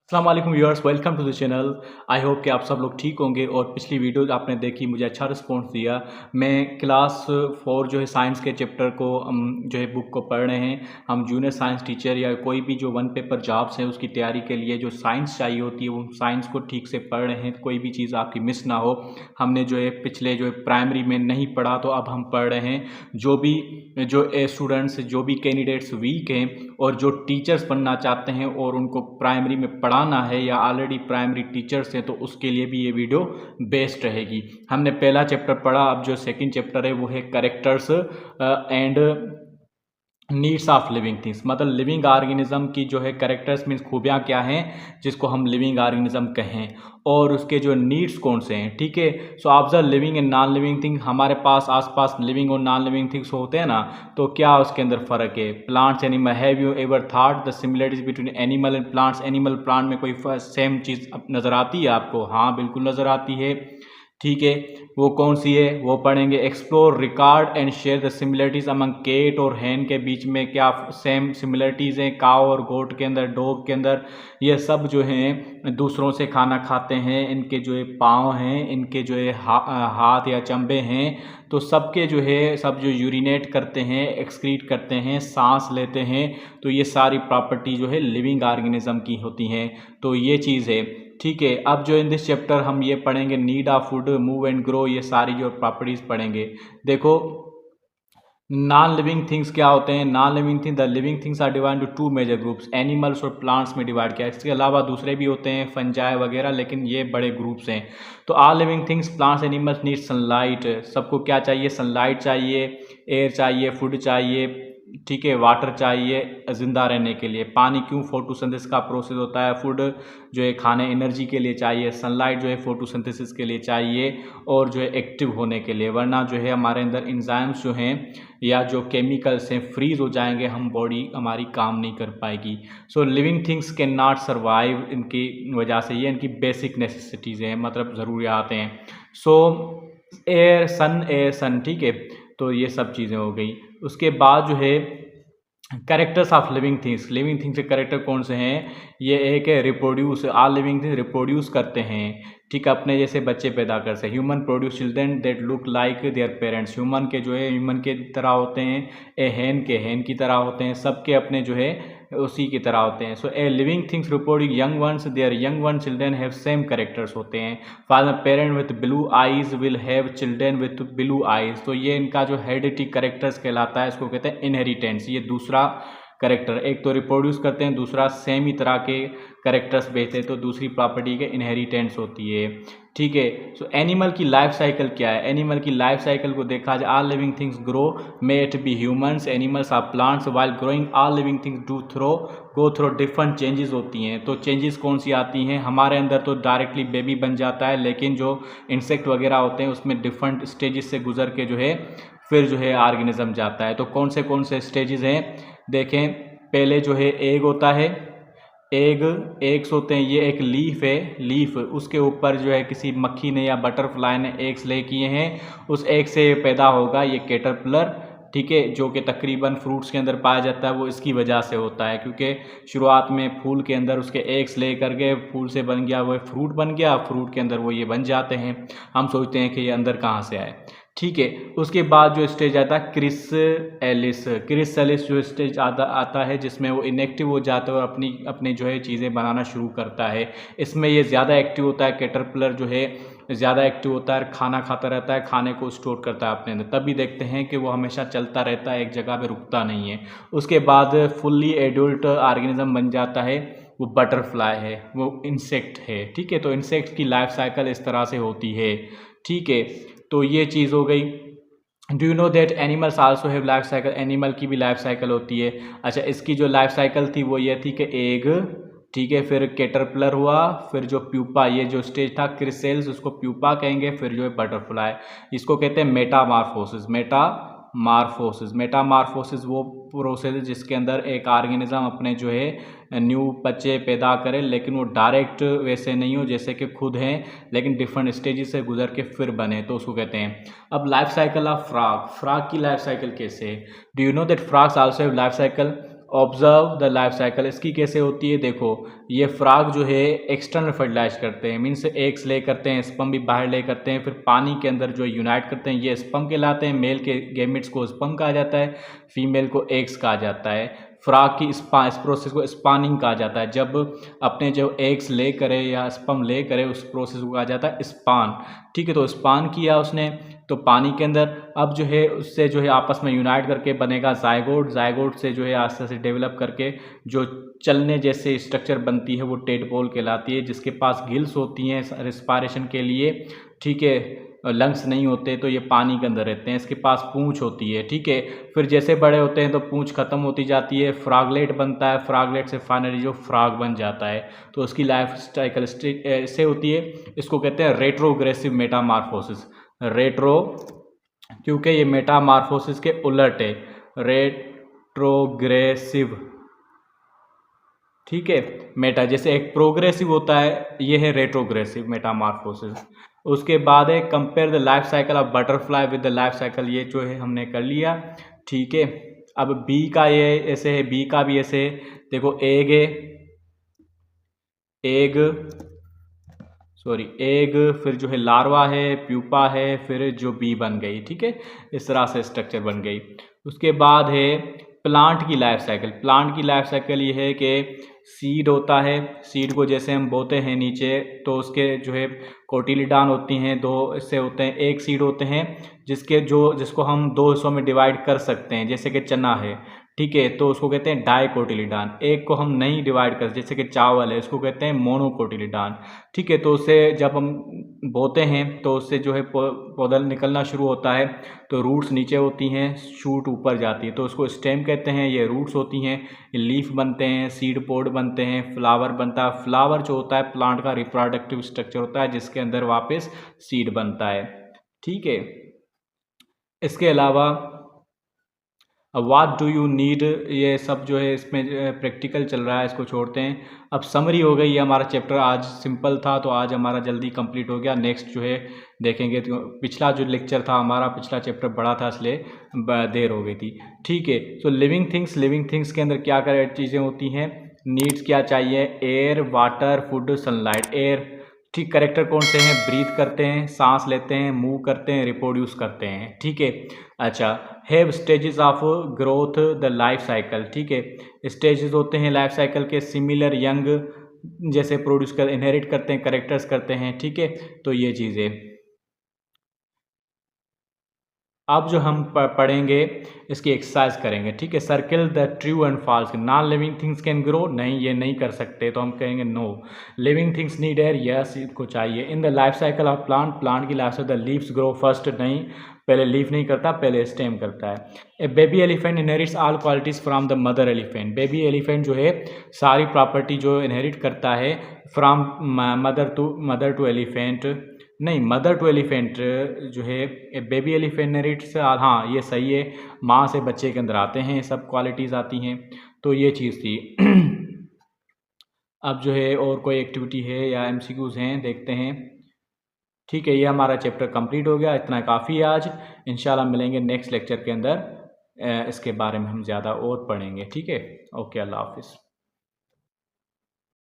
अस्सलाम वालेकुम viewers, welcome to the channel. I hope कि आप सब लोग ठीक होंगे और पिछली वीडियो आपने देखी, मुझे अच्छा रिस्पॉन्स दिया। मैं क्लास 4 जो है साइंस के चैप्टर को हम जो है बुक को पढ़ रहे हैं। हम जूनियर साइंस टीचर या कोई भी जो वन पेपर जॉब्स हैं उसकी तैयारी के लिए जो साइंस चाहिए होती है वो साइंस को ठीक से पढ़ रहे हैं, कोई भी चीज़ आपकी मिस ना हो। हमने जो है पिछले जो है प्राइमरी में नहीं पढ़ा तो अब हम पढ़ रहे हैं। जो स्टूडेंट्स जो भी कैंडिडेट्स वीक हैं और जो टीचर्स बनना चाहते हैं और उनको प्राइमरी में पढ़ाना है या ऑलरेडी प्राइमरी टीचर्स हैं तो उसके लिए भी ये वीडियो बेस्ट रहेगी। हमने पहला चैप्टर पढ़ा, अब जो सेकंड चैप्टर है वो है characters and needs of living things. मतलब लिविंग ऑर्गेनिज्म की जो है कैरेक्टर्स मीन्स खूबियाँ क्या हैं जिसको हम लिविंग ऑर्गेनिज्म कहें, और उसके जो नीड्स कौन से हैं। ठीक है, so observe living and non living thing. हमारे पास आसपास लिविंग और नॉन लिविंग थिंग्स होते हैं ना, तो क्या उसके अंदर फ़र्क है। Plants animal, have you ever thought the similarities between animal and plants. Animal plant में कोई सेम चीज़ नज़र आती है आपको? हाँ बिल्कुल नज़र आती है। ठीक है, वो कौन सी है वो पढ़ेंगे। Explore, record and share the similarities among cat और हैन के बीच में क्या सेम सिमिलरिटीज़ हैं, काव और गोट के अंदर, डॉग के अंदर। ये सब जो हैं दूसरों से खाना खाते हैं, इनके जो है पाँव हैं, इनके जो है हाथ या चंबे हैं, तो सबके जो है सब जो यूरिनेट करते हैं, एक्सक्रीट करते हैं, सांस लेते हैं, तो ये सारी प्रॉपर्टी जो है लिविंग ऑर्गेनिज्म की होती हैं। तो ये चीज़ है। ठीक है, अब जो इन दिस चैप्टर हम ये पढ़ेंगे need of food, move and grow, ये सारी जो प्रॉपर्टीज़ पढ़ेंगे। देखो नॉन लिविंग थिंग्स क्या होते हैं। Non living thing, the living things are divide to two major groups, animals और प्लांट्स में डिवाइड किया। इसके अलावा दूसरे भी होते हैं, फंजाई वगैरह, लेकिन ये बड़े ग्रुप्स हैं। तो all living things plants animals need sunlight. सबको क्या चाहिए? सनलाइट चाहिए, एयर चाहिए, फूड चाहिए, ठीक है, वाटर चाहिए ज़िंदा रहने के लिए। पानी क्यों? फोटोसिंथेसिस का प्रोसेस होता है। फूड जो है खाने एनर्जी के लिए चाहिए। सनलाइट जो है फोटोसिंथेसिस के लिए चाहिए और जो है एक्टिव होने के लिए, वरना जो है हमारे अंदर एंजाइम्स जो हैं या जो केमिकल्स हैं फ्रीज हो जाएंगे, हम बॉडी हमारी काम नहीं कर पाएगी। So living things can not survive, इनकी वजह से ये इनकी बेसिक नेसेसिटीज़ हैं, मतलब ज़रूरियात हैं। सो एयर सन, ठीक है, तो ये सब चीज़ें हो गई। उसके बाद जो है characters of living things. Living things के कैरेक्टर कौन से हैं? ये एक है reproduce, all living things reproduce करते हैं, ठीक है, अपने जैसे बच्चे पैदा कर से। Human produce children that look like their parents. Human के जो है ह्यूमन के तरह होते हैं, ए हैन की तरह होते हैं, सबके अपने जो है उसी की तरह होते हैं। So a living things reproduce young ones, their young one children have same characters होते हैं। Father parent with blue eyes will have children with blue eyes. तो ये इनका जो हेरिडिटी कैरेक्टर्स कहलाता है, इसको कहते हैं इनहेरिटेंस। ये दूसरा करेक्टर, एक तो रिप्रोड्यूस करते हैं, दूसरा सेम ही तरह के करेक्टर्स भेजते हैं, तो दूसरी प्रॉपर्टी के इनहेरिटेंस होती है। ठीक है, सो एनिमल की लाइफ साइकिल क्या है? एनिमल की लाइफ साइकिल को देखा जाए, all living things grow, may it be humans, animals or plants, while growing all living things go through different changes होती हैं। तो चेंजेस कौन सी आती हैं? हमारे अंदर तो डायरेक्टली बेबी बन जाता है, लेकिन जो इंसेक्ट वगैरह होते हैं उसमें डिफरेंट स्टेजेस से गुजर के जो है फिर जो है ऑर्गेनिज्म जाता है। तो कौन से स्टेजेस हैं देखें। पहले जो है एग होता है, एग्स होते हैं, ये एक लीफ है, लीफ, उसके ऊपर जो है किसी मक्खी ने या बटरफ्लाई ने एग्स ले किए हैं, उस एग से पैदा होगा ये कैटरपिलर। ठीक है, जो कि तकरीबन फ्रूट्स के अंदर पाया जाता है, वो इसकी वजह से होता है क्योंकि शुरुआत में फूल के अंदर उसके एग्स ले करके फूल से बन गया, वो फ्रूट बन गया, फ्रूट के अंदर वो ये बन जाते हैं। हम सोचते हैं कि ये अंदर कहाँ से आए। ठीक है, उसके बाद जो स्टेज आता है क्रिस एलिस जो स्टेज आता है जिसमें वो इनएक्टिव हो जाता है और अपनी जो है चीज़ें बनाना शुरू करता है। इसमें ये ज़्यादा एक्टिव होता है, कैटरपिलर जो है ज़्यादा एक्टिव होता है, खाना खाता रहता है, खाने को स्टोर करता है अपने अंदर, तभी देखते हैं कि वो हमेशा चलता रहता है, एक जगह पे रुकता नहीं है। उसके बाद फुल्ली एडल्ट ऑर्गेनिज्म बन जाता है, वो बटरफ्लाई है, वो इंसेक्ट है। ठीक है, तो इंसेक्ट की लाइफ साइकिल इस तरह से होती है। ठीक है, तो ये चीज़ हो गई। Do you know that animals also have life cycle? Animal की भी लाइफ साइकिल होती है। अच्छा, इसकी जो लाइफ साइकिल थी वो ये थी कि एग, ठीक है, फिर कैटरपिलर हुआ, फिर जो प्यूपा, ये जो स्टेज था क्रिसेल्स, उसको प्यूपा कहेंगे, फिर जो है बटरफ्लाई, इसको कहते हैं मेटामार्फोसिस। मेटामार्फोसिस वो प्रोसेस है जिसके अंदर एक ऑर्गेनिज्म अपने जो है न्यू बच्चे पैदा करे, लेकिन वो डायरेक्ट वैसे नहीं हो जैसे कि खुद हैं, लेकिन डिफरेंट स्टेजेस से गुजर के फिर बने, तो उसको कहते हैं। अब लाइफ साइकिल ऑफ फ्रॉग की लाइफ साइकिल कैसे है? Do you know that frogs also have life cycle? Observe the life cycle, इसकी कैसे होती है। देखो ये फ्रॉग जो है एक्सटर्नल फर्टिलाइज करते हैं, मीन्स एग्स ले करते हैं, स्पर्म भी बाहर ले करते हैं, फिर पानी के अंदर जो यूनाइट करते हैं, ये स्पर्म कहलाते हैं। मेल के गैमेट्स को स्पर्म कहा जाता है, फीमेल को एग्स कहा जाता है। फ्रॉग की इस प्रोसेस को स्पानिंग कहा जाता है। जब अपने जो एग्स ले करे या स्पर्म ले करे उस प्रोसेस को कहा जाता है स्पान। ठीक है, तो स्पान किया उसने तो पानी के अंदर, अब जो है उससे जो है आपस में यूनाइट करके बनेगा जायगोट। जायगोट से जो है आस्ते से डेवलप करके जो चलने जैसे स्ट्रक्चर बनती है वो टेडपोल कहलाती है, जिसके पास गिल्स होती हैं रिस्पायरेशन के लिए। ठीक है, लंग्स नहीं होते तो ये पानी के अंदर रहते हैं। इसके पास पूंछ होती है। ठीक है, फिर जैसे बड़े होते हैं तो पूंछ खत्म होती जाती है, फ्रॉगलेट बनता है, फ्रॉगलेट से फाइनली जो फ्रॉग बन जाता है। तो उसकी लाइफ साइकिल ऐसे होती है। इसको कहते हैं रेट्रोग्रेसिव मेटामॉर्फोसिस। रेट्रो क्योंकि ये मेटामॉर्फोसिस के उलट है, रेट्रोग्रेसिव। ठीक है, मेटा जैसे एक प्रोग्रेसिव होता है, ये है रेट्रोग्रेसिव मेटामॉर्फोसिस। उसके बाद है compare the life cycle of butterfly with the life cycle, ये जो है हमने कर लिया। ठीक है, अब बी का ये ऐसे है, बी का भी ऐसे है। देखो एग है, एग फिर जो है लार्वा है, प्यूपा है, फिर जो बी बन गई। ठीक है, इस तरह से स्ट्रक्चर बन गई। उसके बाद है प्लांट की लाइफ साइकिल। प्लांट की लाइफ साइकिल ये है कि सीड होता है, सीड को जैसे हम बोते हैं नीचे तो उसके जो है कोटिलिडान होती हैं, दो इससे होते हैं। एक सीड होते हैं जिसको हम दो हिस्सों में डिवाइड कर सकते हैं, जैसे कि चना है। ठीक है, तो उसको कहते हैं डाइकोटिलिडान। एक को हम नहीं डिवाइड कर, जैसे कि चावल है, उसको कहते हैं मोनोकोटिलिडान। ठीक है, तो उससे जब हम बोते हैं तो उससे जो है पौधा निकलना शुरू होता है, तो रूट्स नीचे होती हैं, शूट ऊपर जाती है, तो उसको स्टेम कहते हैं। ये रूट्स होती हैं, लीफ बनते हैं, सीड पोड बनते हैं, फ्लावर बनता है। फ्लावर जो होता है प्लांट का रिप्रोडक्टिव स्ट्रक्चर होता है, जिसके अंदर वापस सीड बनता है। ठीक है, इसके अलावा व्हाट डू यू नीड, ये सब जो है इसमें प्रैक्टिकल चल रहा है, इसको छोड़ते हैं। अब समरी हो गई। ये हमारा चैप्टर आज सिंपल था तो आज हमारा जल्दी कंप्लीट हो गया। नेक्स्ट जो है देखेंगे, तो पिछला जो लेक्चर था हमारा, पिछला चैप्टर बड़ा था इसलिए देर हो गई थी। ठीक है, सो लिविंग थिंग्स के अंदर क्या क्या चीज़ें होती हैं, नीड्स क्या चाहिए, air, water, food, sunlight. Air, ठीक, करेक्टर कौन से हैं, ब्रीथ करते हैं, सांस लेते हैं, मूव करते हैं, रिप्रोड्यूस करते हैं। ठीक है, अच्छा, have stages of growth the life cycle. ठीक है, स्टेजेस होते हैं लाइफ साइकिल के, सिमिलर, यंग, जैसे प्रोड्यूस कर, इनहेरिट करते हैं, करेक्टर्स करते हैं। ठीक है, तो ये चीज़ें अब जो हम पढ़ेंगे इसकी एक्सरसाइज करेंगे। ठीक है, circle the true and false. Non living things can grow, नहीं ये नहीं कर सकते, तो हम कहेंगे no. Living things need air, yes इनको चाहिए। In the life cycle of plant, plant की life cycle the leaves grow first, नहीं, पहले लीफ नहीं करता, पहले स्टेम करता है। A baby elephant inherits all qualities from the mother elephant. Baby elephant जो है सारी प्रॉपर्टी जो इनहेरिट करता है फ्रॉम मदर टू एलिफेंट, नहीं, मदर टू एलिफेंट जो है बेबी एलिफेंट नेरिट्स, हाँ ये सही है, माँ से बच्चे के अंदर आते हैं, सब क्वालिटीज़ आती हैं। तो ये चीज़ थी। अब जो है और कोई एक्टिविटी है या एमसीक्यूज़ हैं, देखते हैं। ठीक है, ये हमारा चैप्टर कंप्लीट हो गया, इतना काफ़ी है आज। इंशाल्लाह मिलेंगे नेक्स्ट लेक्चर के अंदर, इसके बारे में हम ज़्यादा और पढ़ेंगे। ठीक है, ओके, अल्लाह हाफिज़।